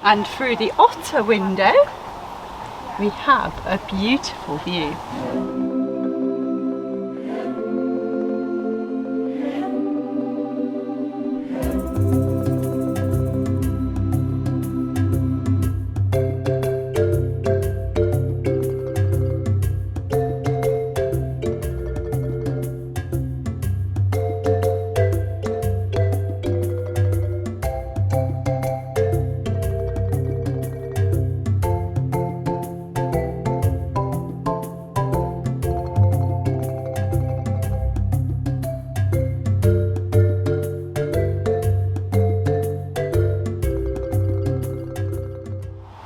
And through the otter window, we have a beautiful view.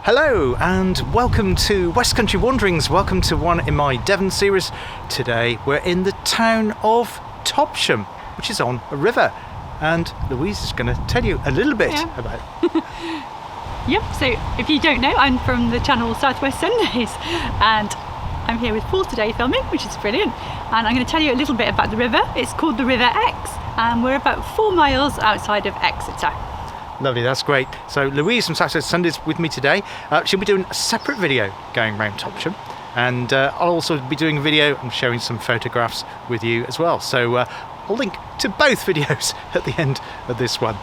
Hello and welcome to Westcountry Wanderings. Welcome to one in my Devon series. Today we're in the town of Topsham, which is on a river, and Louise is going to tell you a little bit about it. Yep, so if you don't know, I'm from the channel Southwest Sundays, and I'm here with Paul today filming, which is brilliant, and I'm going to tell you a little bit about the river. It's called the River Exe, and we're about 4 miles outside of Exeter. Lovely, that's great. So Louise from Saturday Sundays with me today. She'll be doing a separate video going around Topsham, and I'll also be doing a video and sharing some photographs with you as well. So I'll link to both videos at the end of this one.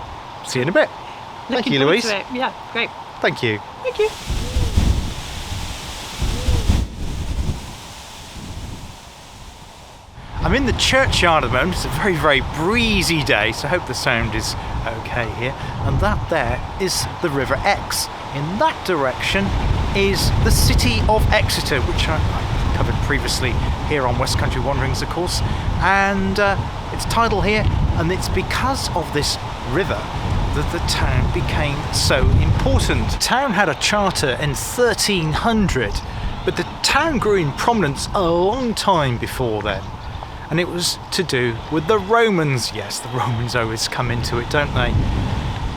See you in a bit. Thank you, Louise. Yeah, great. Thank you. Thank you. I'm in the churchyard at the moment. It's a very, very breezy day, so I hope the sound is okay here. And that there is the River Exe. In that direction is the city of Exeter, which I covered previously here on Westcountry Wanderings, of course. And its title here, and it's because of this river that the town became so important. The town had a charter in 1300, but the town grew in prominence a long time before then. And it was to do with the Romans. Yes, the Romans always come into it, don't they?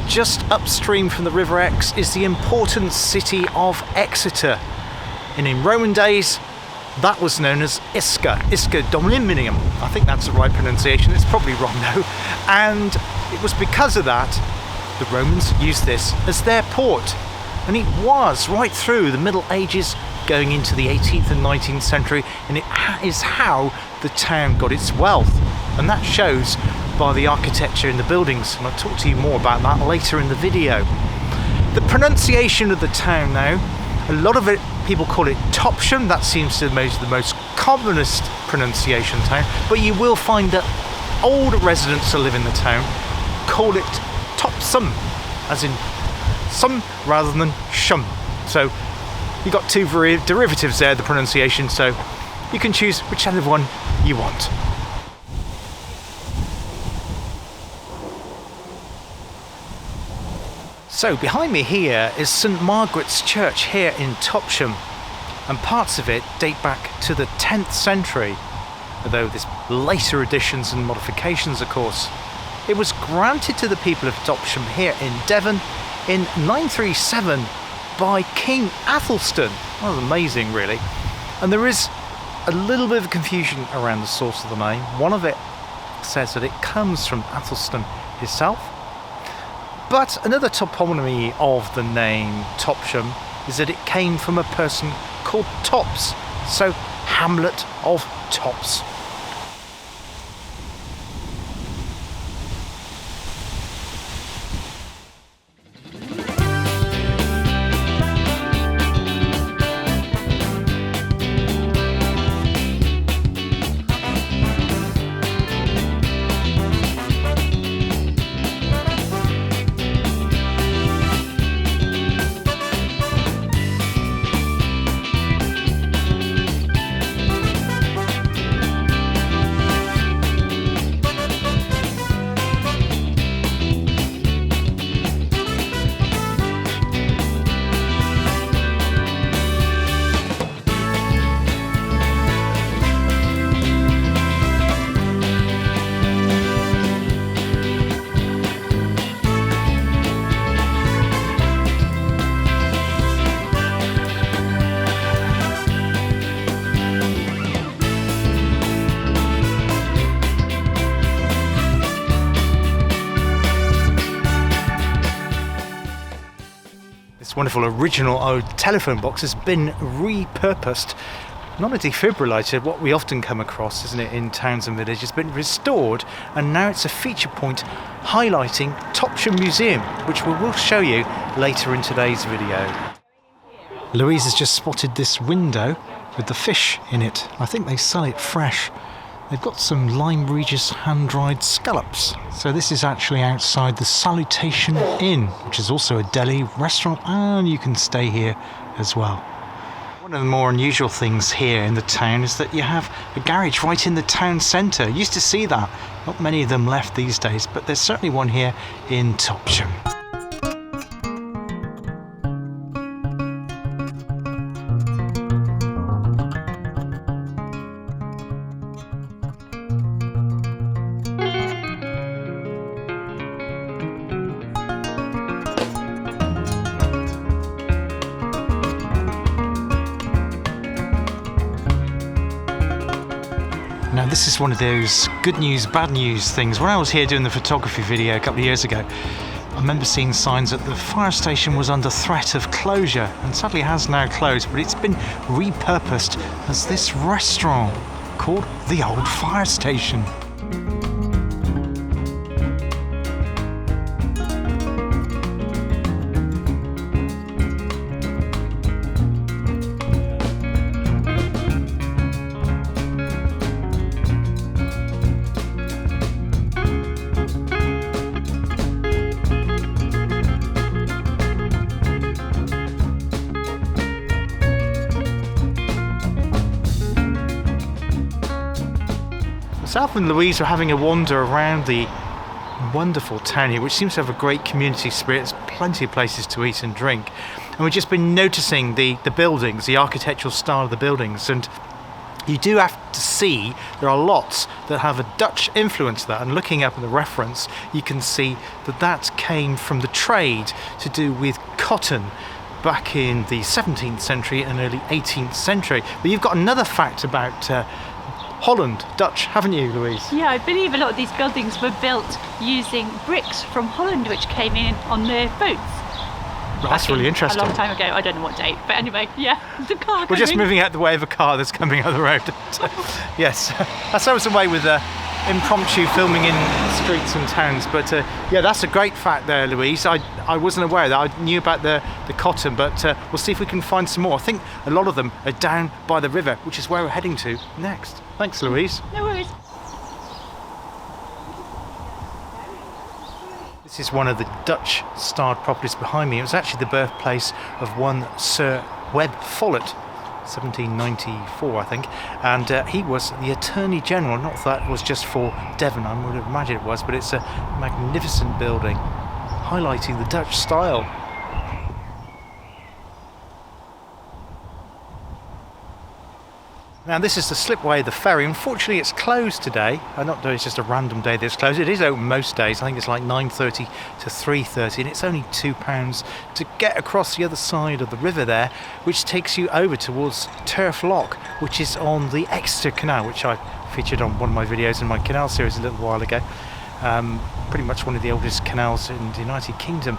Just upstream from the River Exe is the important city of Exeter. And in Roman days, that was known as Isca Dominium. I think that's the right pronunciation. It's probably wrong though. And it was because of that, the Romans used this as their port. And it was right through the Middle Ages, going into the 18th and 19th century, and it is how the town got its wealth, and that shows by the architecture in the buildings, and I'll talk to you more about that later in the video. The pronunciation of the town now, a lot of it people call it Topsham. That seems to be the most commonest pronunciation town, but you will find that older residents who live in the town call it Topsham, as in some rather than shum. So you've got two derivatives there, the pronunciation, so you can choose whichever one you want. So behind me here is St Margaret's Church here in Topsham, and parts of it date back to the 10th century, although there's later additions and modifications, of course. It was granted to the people of Topsham here in Devon in 937 by King Athelstan. That was amazing, really. And there is a little bit of confusion around the source of the name. One of it says that it comes from Athelstan himself. But another toponymy of the name Topsham is that it came from a person called Tops, so Hamlet of Tops. wonderful original old telephone box has been repurposed. Not a defibrillator, what we often come across, isn't it, in towns and villages, has been restored, and now it's a feature point highlighting Topsham Museum, which we will show you later in today's video. Louise has just spotted this window with the fish in it. I think they sell it fresh. They've got some Lyme Regis hand-dried scallops. So this is actually outside the Salutation Inn, which is also a deli, restaurant, and you can stay here as well. One of the more unusual things here in the town is that you have a garage right in the town centre. Used to see that. Not many of them left these days, but there's certainly one here in Topsham. Now this is one of those good news, bad news things. When I was here doing the photography video a couple of years ago, I remember seeing signs that the fire station was under threat of closure, and sadly has now closed, but it's been repurposed as this restaurant called the Old Fire Station. Myself and Louise are having a wander around the wonderful town here, which seems to have a great community spirit. There's plenty of places to eat and drink, and we've just been noticing the buildings, the architectural style of the buildings, and you do have to see there are lots that have a Dutch influence there, and looking up at the reference you can see that that came from the trade to do with cotton back in the 17th century and early 18th century. But you've got another fact about Holland, Dutch, haven't you, Louise? Yeah, I believe a lot of these buildings were built using bricks from Holland, which came in on their boats. That's really interesting. A long time ago, I don't know what date, but anyway, yeah, the car. We're just moving out the way of a car that's coming out the road. Yes, that's always the way with impromptu filming in streets and towns. But yeah, that's a great fact there, Louise. I wasn't aware of that. I knew about the cotton, but we'll see if we can find some more. I think a lot of them are down by the river, which is where we're heading to next. Thanks, Louise. No worries. This is one of the Dutch-styled properties behind me. It was actually the birthplace of one Sir Webb Follett, 1794, I think, and he was the Attorney General. Not that was just for Devon, I would imagine it was, but it's a magnificent building, highlighting the Dutch style. Now this is the slipway of the ferry. Unfortunately it's closed today. Not that it's just a random day that it's closed. It is open most days. I think it's like 9:30 to 3:30, and it's only £2 to get across the other side of the river there, which takes you over towards Turf Lock, which is on the Exeter Canal, which I featured on one of my videos in my canal series a little while ago. Pretty much one of the oldest canals in the United Kingdom.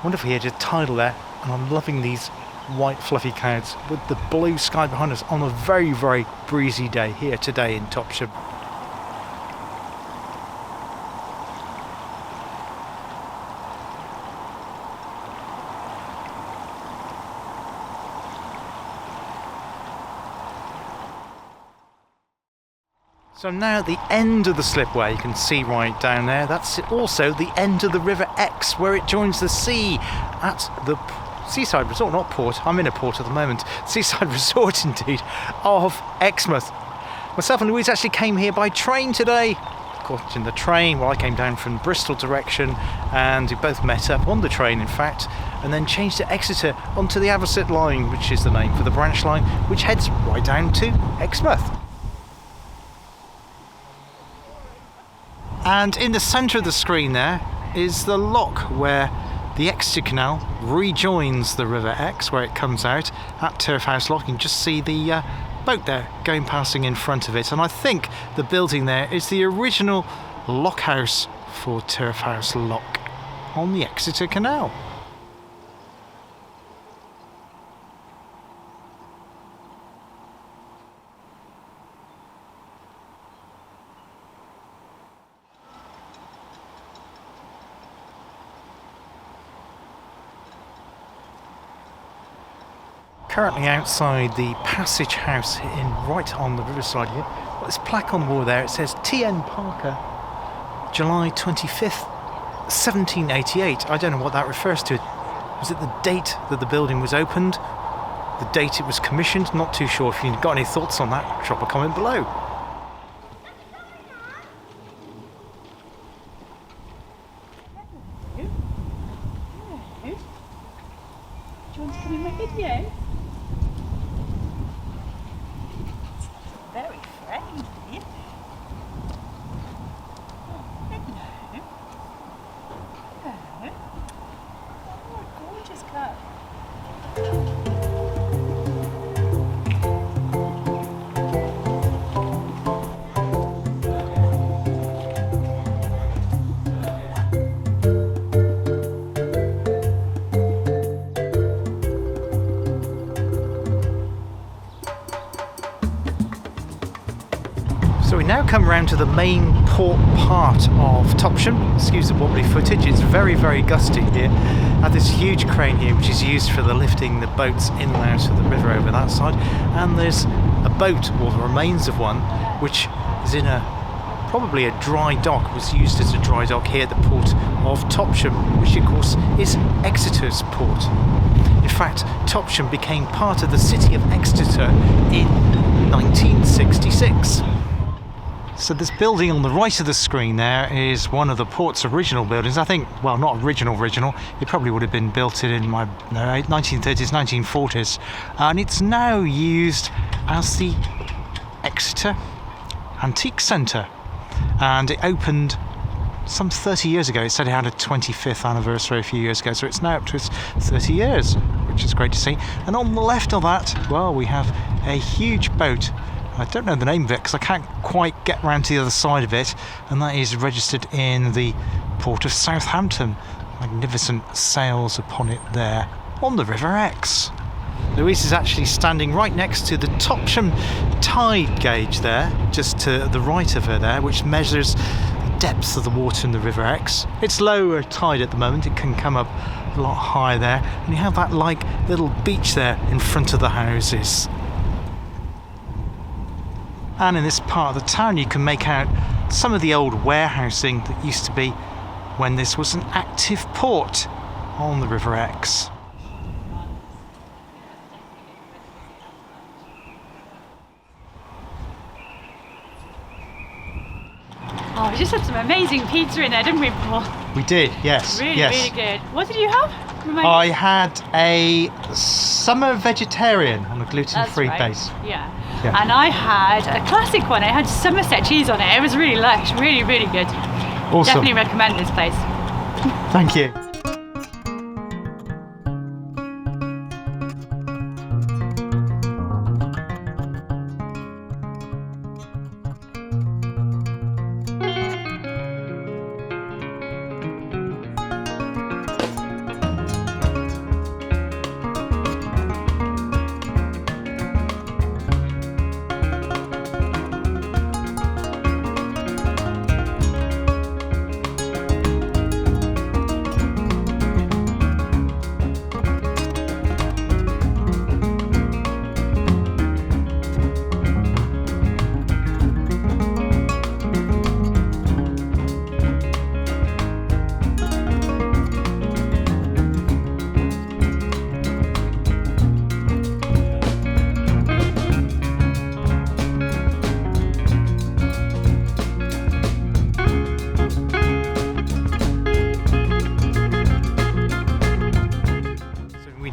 Wonderful here, just tidal there, and I'm loving these white fluffy clouds with the blue sky behind us on a very, very breezy day here today in Topsham. So now at the end of the slipway, you can see right down there, that's also the end of the River Exe, where it joins the sea at the seaside resort, not port, I'm in a port at the moment, seaside resort indeed, of Exmouth. Myself and Louise actually came here by train today. Caught in the train, well I came down from Bristol direction, and we both met up on the train in fact, and then changed to Exeter onto the Avocet Line, which is the name for the branch line, which heads right down to Exmouth. And in the centre of the screen there is the lock where the Exeter Canal rejoins the River Exe, where it comes out at Turf House Lock. You can just see the boat there passing in front of it, and I think the building there is the original lock house for Turf House Lock on the Exeter Canal. currently outside the Passage House right on the riverside here. Got this plaque on the wall there. It says T.N. Parker, July 25th, 1788. I don't know what that refers to. Was it the date that the building was opened? The date it was commissioned? Not too sure. If you've got any thoughts on that, drop a comment below. Do you want to come in my video? Very friendly. Hello. Hello. Oh, gorgeous cat. So we now come round to the main port part of Topsham. Excuse the wobbly footage, it's very, very gusty here. I have this huge crane here which is used for the lifting the boats in and out of the river over that side. And there's a boat, or the remains of one, which is in probably a dry dock, was used as a dry dock here at the port of Topsham, which of course is Exeter's port. In fact, Topsham became part of the city of Exeter in 1966. So this building on the right of the screen there is one of the port's original buildings. I think, well, not original. It probably would have been built in 1930s, 1940s. And it's now used as the Exeter Antique Centre. And it opened some 30 years ago. It said it had a 25th anniversary a few years ago. So it's now up to its 30 years, which is great to see. And on the left of that, well, we have a huge boat. I don't know the name of it because I can't quite get round to the other side of it, and that is registered in the port of Southampton. Magnificent sails upon it there on the River Exe. Louise is actually standing right next to the Topsham tide gauge there, just to the right of her there, which measures the depth of the water in the River Exe. It's lower tide at the moment, it can come up a lot higher there, and you have that like little beach there in front of the houses. And in this part of the town you can make out some of the old warehousing that used to be when this was an active port on the River Exe. Oh, we just had some amazing pizza in there, didn't we, Paul? We did, yes. Really, yes. really good. What did you have? Remind me. I had a summer vegetarian on a gluten-free base. Yeah. Yeah. And I had a classic one. It had Somerset cheese on it. It was really lush, really, really good. Awesome. Definitely recommend this place. Thank you.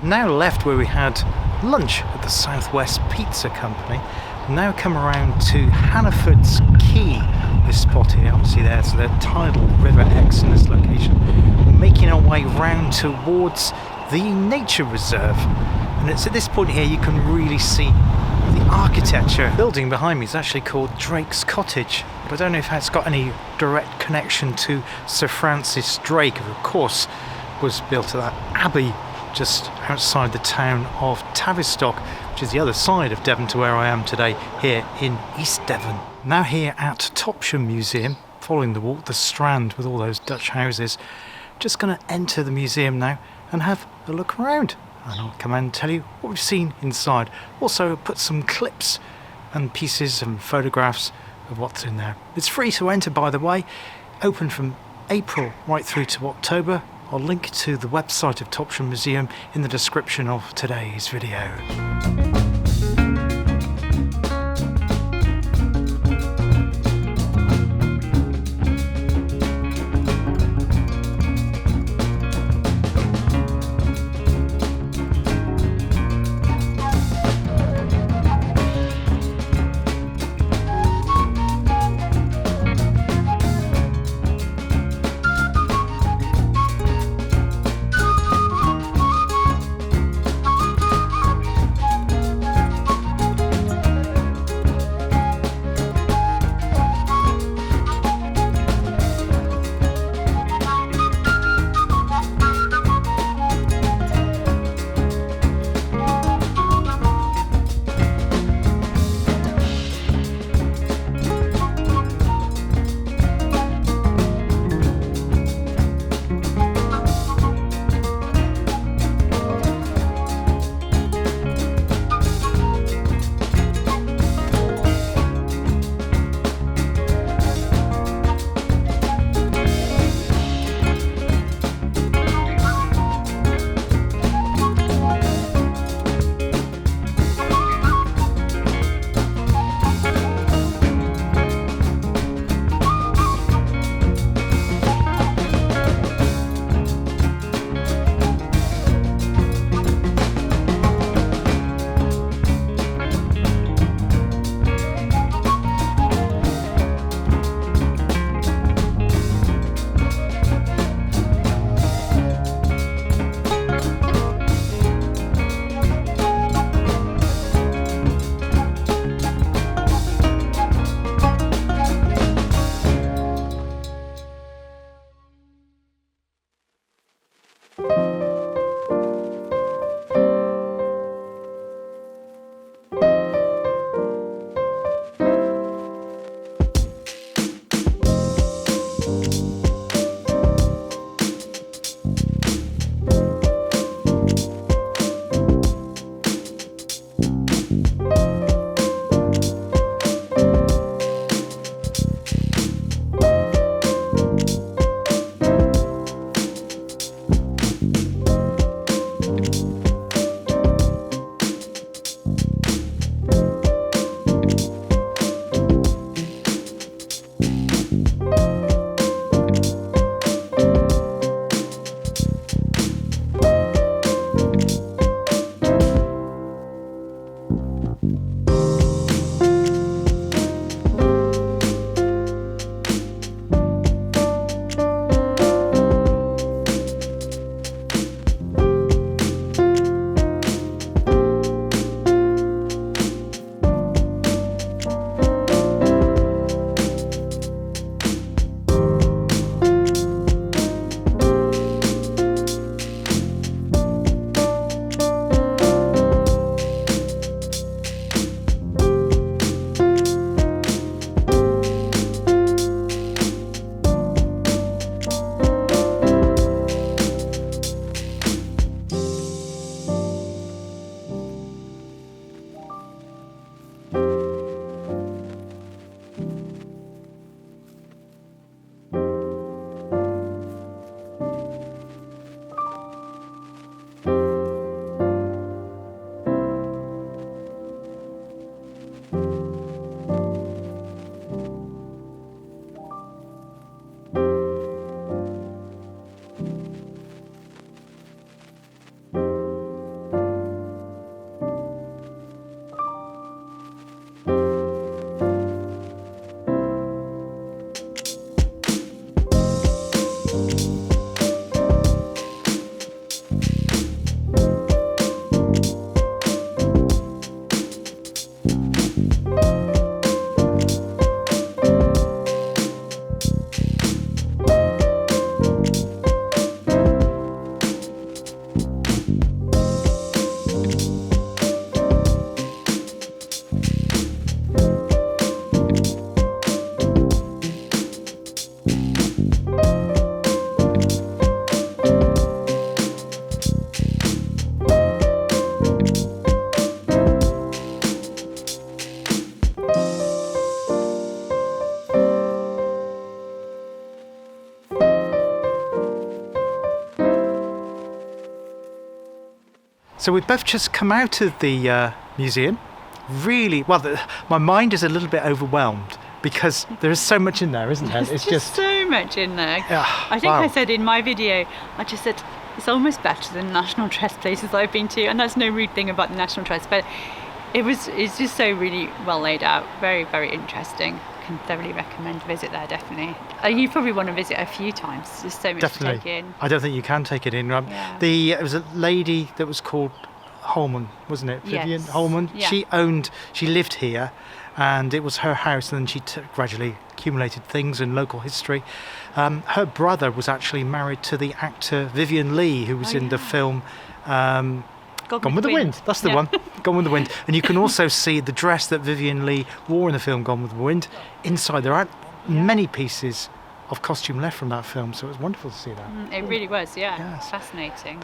Now left where we had lunch at the Southwest Pizza Company. Now come around to Hannaford's Quay, this spot here, obviously there's the tidal River Exe in this location. We're making our way round towards the nature reserve, and it's at this point here you can really see the architecture. The building behind me is actually called Drake's Cottage, but I don't know if it's got any direct connection to Sir Francis Drake, who of course was built at that abbey just outside the town of Tavistock, which is the other side of Devon to where I am today, here in East Devon. Now here at Topsham Museum, following the walk, the Strand with all those Dutch houses. Just going to enter the museum now and have a look around and I'll come and tell you what we've seen inside. Also put some clips and pieces and photographs of what's in there. It's free to enter, by the way, open from April right through to October. I'll link to the website of Topsham Museum in the description of today's video. So we've both just come out of the museum. Really, well, my mind is a little bit overwhelmed because there is so much in there, isn't there? It's just so much in there. I think wow. I said in my video, I just said it's almost better than National Trust places I've been to, and that's no rude thing about the National Trust, but it's just so really well laid out, very, very interesting. Can thoroughly recommend a visit there, definitely. You probably want to visit a few times. There's so much to take in. I don't think you can take it in. Yeah. It was a lady that was called Holman, wasn't it? Vivian Yes. Holman. Yeah. She lived here, and it was her house, and then she gradually accumulated things in local history. Her brother was actually married to the actor Vivien Leigh, who was in the film Gone with the Wind. That's the one. Gone with the Wind. And you can also see the dress that Vivien Leigh wore in the film Gone with the Wind. Inside there aren't many pieces of costume left from that film, so it was wonderful to see that. It really was, yeah. Yes. Fascinating.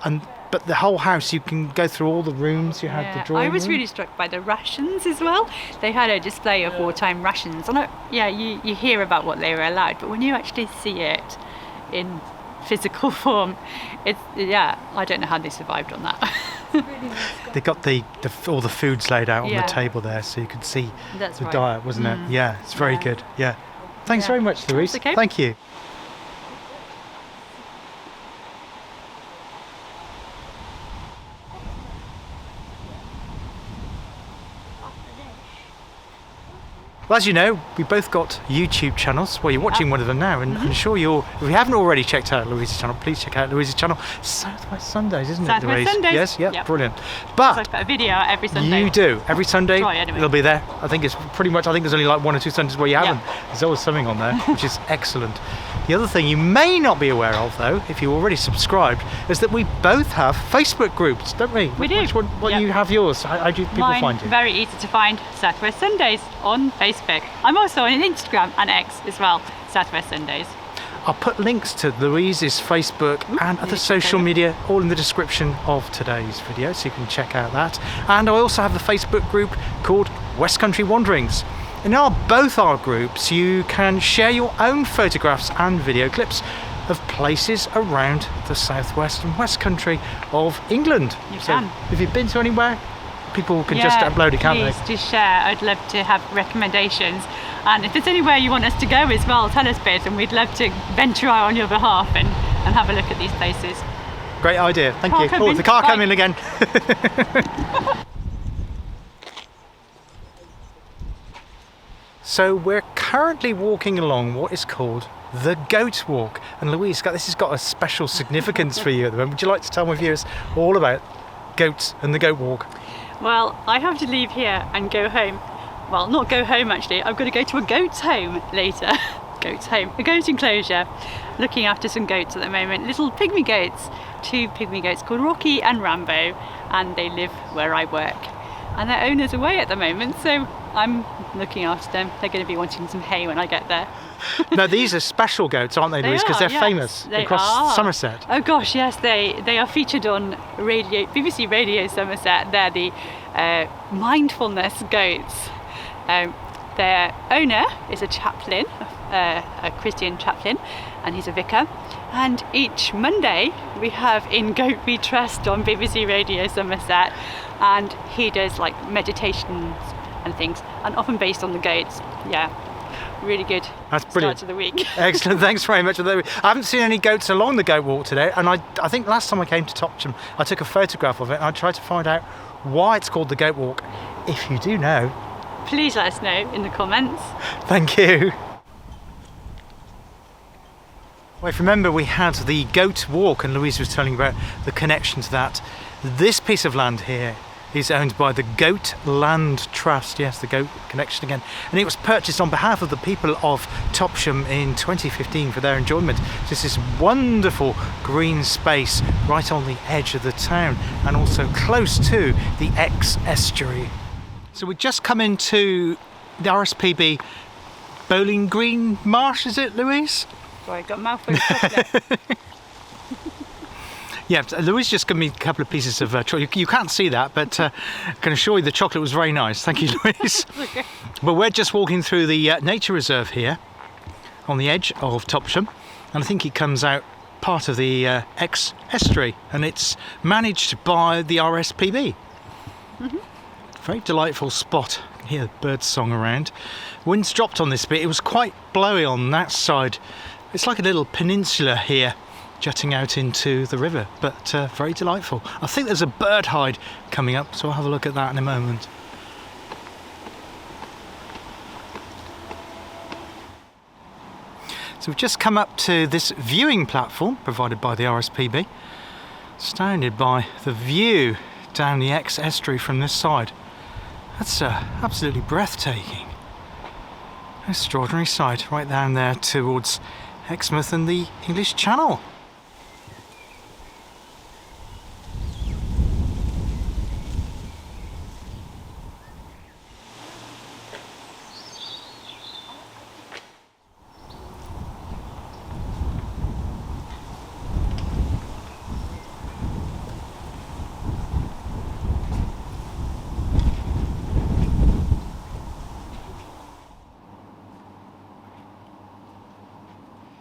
But the whole house, you can go through all the rooms. You had the drawing I was room. really struck by the rations as well. They had a display of wartime rations. And you hear about what they were allowed, but when you actually see it in physical form, I don't know how they survived on that. They got all the foods laid out on the table there, so you could see the diet, wasn't it? Yeah, it's very good. Yeah. Thanks very much, Louise. That's okay. Thank you. Well, as you know, we both got YouTube channels. Well, you're watching one of them now, and I'm sure if you haven't already checked out Louise's channel, please check out Louise's channel. Southwest Sundays, isn't it, Louise? Southwest Sundays. Yes, yeah, Yep. brilliant. So I But put a video out every Sunday. you do. Every Sunday, Try anyway. it'll be there. I think it's pretty much, I think there's only like 1 or 2 Sundays where you haven't. There's always something on there, which is excellent. The other thing you may not be aware of, though, if you already subscribed, is that we both have Facebook groups, don't we? We do. Which one, you have yours? How do people Mine, find you? very easy to find, Southwest Sundays on Facebook. I'm also on Instagram and X as well, Southwest Sundays. I'll put links to Louise's Facebook and other social media all in the description of today's video, so you can check out that. And I also have the Facebook group called Westcountry Wanderings. In both our groups, you can share your own photographs and video clips of places around the southwest and west country of England. You so can. If you've been to anywhere, people can just upload it, can't they? Please just share. I'd love to have recommendations. And if there's anywhere you want us to go as well, tell us, Biz, and we'd love to venture out on your behalf and have a look at these places. Great idea, thank Car you. coming. Oh, the car Bye. coming again. So we're currently walking along what is called the Goat Walk. And Louise, this has got a special significance for you at the moment. Would you like to tell my viewers all about goats and the Goat Walk? Well, I have to leave here and go home. Well, not go home actually, I've got to go to a goat's home later. Goat's home, a goat enclosure, looking after some goats at the moment, little pygmy goats, 2 pygmy goats called Rocky and Rambo, and they live where I work. And their owner's away at the moment, so I'm looking after them. They're going to be wanting some hay when I get there. Now these are special goats, aren't they, Louise? Because they're famous across Somerset. Oh gosh, yes, they are featured on BBC Radio Somerset. They're the mindfulness goats. Their owner is a chaplain, a Christian chaplain, and he's a vicar. And each Monday we have In Goat We Trust on BBC Radio Somerset, and he does like meditations and things, and often based on the goats. Yeah, really good. That's brilliant. Start to the week. Excellent, thanks very much. I haven't seen any goats along the Goat Walk today, and I think last time I came to Topsham I took a photograph of it and I tried to find out why it's called the Goat Walk. If you do know, Please let us know in the comments. thank you. Well, if you remember, we had the Goat Walk and Louise was telling about the connection to that. This piece of land here is owned by the Goat Land Trust. Yes, the goat connection again. And it was purchased on behalf of the people of Topsham in 2015 for their enjoyment. This is wonderful green space right on the edge of the town and also close to the Exe estuary. So we've just come into the RSPB Bowling Green Marsh, is it, Louise? Sorry, I got a mouthful of chocolate. Yeah, Louise just gave me a couple of pieces of chocolate. You can't see that, but I can assure you the chocolate was very nice. Thank you, Louise. Okay. But we're just walking through the nature reserve here on the edge of Topsham, and I think it comes out part of the Exe estuary, and it's managed by the RSPB. Very delightful spot. You can hear bird song around. Wind's dropped on this bit. It was quite blowy on that side. It's like a little peninsula here jutting out into the river, but very delightful. I think there's a bird hide coming up, so I'll have a look at that in a moment. So we've just come up to this viewing platform provided by the RSPB. Astounded by the view down the Exe estuary from this side. That's absolutely breathtaking. Extraordinary sight right down there towards Exmouth and the English Channel.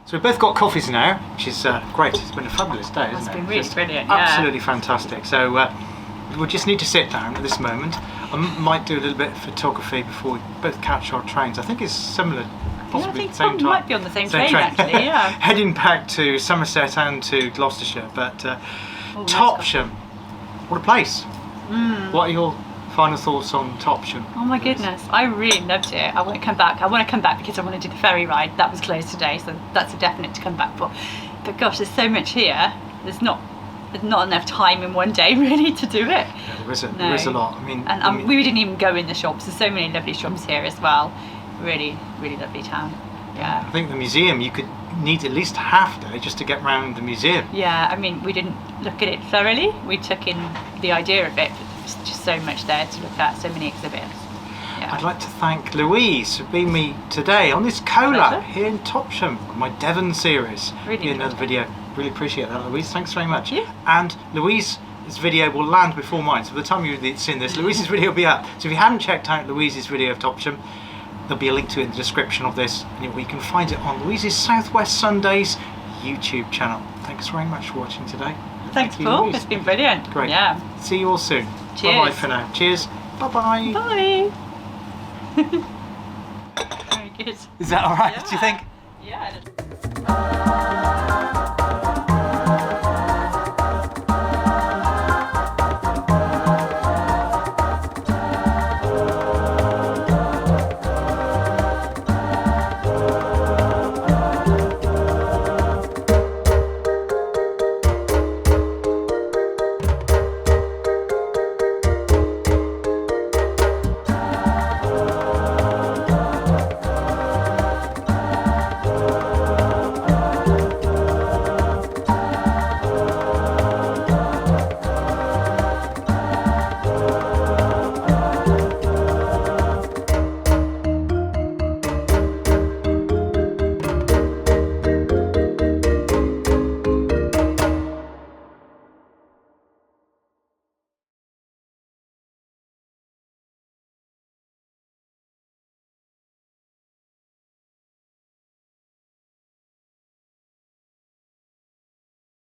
So we've both got coffees now, which is great. It's been a fabulous day, hasn't it? It's been really brilliant, yeah. Absolutely fantastic. So we'll just need to sit down at this moment. I might do a little bit of photography before we both catch our trains. I think it's similar, possibly I the same think time. might be on the same train actually, yeah. Heading back to Somerset and to Gloucestershire, but Topsham, what a place. What are your final thoughts on Topsham? Oh my goodness, I really loved it. I want to come back. I want to come back because I want to do the ferry ride. That was closed today, so that's a definite to come back for. But gosh, there's so much here. There's not enough time in one day really to do it. Yeah, there is a lot. I mean, and we didn't even go in the shops. There's so many lovely shops here as well. Really, really lovely town. Yeah. I think the museum, you could need at least half a day just to get round the museum. Yeah, I mean, we didn't look at it thoroughly. We took in the idea of it, but there's just so much there to look at, so many exhibits. Yeah. I'd like to thank Louise for being me today on this collab here in Topsham, my Devon series. Really in another video. Really appreciate that, Louise. Thanks very much. Thank you. And Louise's video will land before mine, so by the time you've seen this, Louise's video will be up. So if you haven't checked out Louise's video of Topsham, there'll be a link to it in the description of this, and you can find it on Louise's Southwest Sundays YouTube channel. Thanks very much for watching today. Thanks, Thank you, Paul. Louise. It's been brilliant. Great. Yeah. See you all soon. Cheers. Bye bye for now. Cheers. Bye bye. Bye. Very good. Is that alright? Do you think? Yeah.